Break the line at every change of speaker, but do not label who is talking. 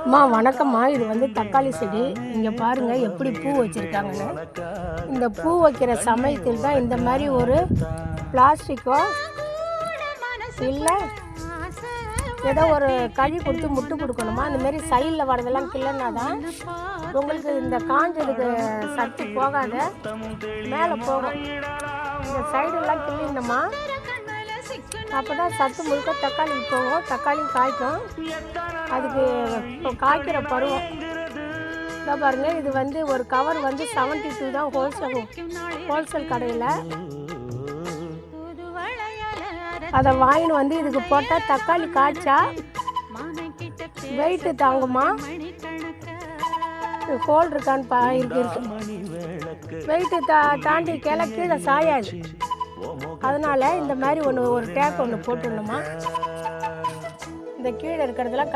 அம்மா வணக்கம்மா. இது வந்து தக்காளி செடி. இங்கே பாருங்கள் எப்படி பூ வச்சுருக்காங்கன்னு. இந்த பூ வைக்கிற சமயத்தில் தான் இந்த மாதிரி ஒரு பிளாஸ்டிக்கோ இல்லை ஏதோ ஒரு கழி கொடுத்து முட்டு கொடுக்கணுமா. அந்தமாரி சைடில் வரதெல்லாம் கிள்ளனா தான் உங்களுக்கு இந்த காஞ்சதுக்கு சத்து போகாத மேலே போகும். இந்த சைடெல்லாம் கிள்ளிடணுமா, அப்போ தான் சத்து முழுக்க தக்காளி போகும், தக்காளி காய்க்கும். அதுக்கு இப்போ காய்க்கிற பருவம் இதை பாருங்கள். இது வந்து ஒரு கவர் வந்து 72 தான் ஹோல்சேல் கடையில். அதை வாங்கின்னு வந்து இதுக்கு போட்டால் தக்காளி காய்ச்சா வெயிட்டு தாங்குமா. ஹோல் இருக்கான்னு இருக்கு. வெயிட்டு தாண்டி கீழே சாயாது. அதனால் இந்த மாதிரி ஒரு டேக் ஒன்று போட்டுடணுமா. இந்த கீழே இருக்கிறதெல்லாம்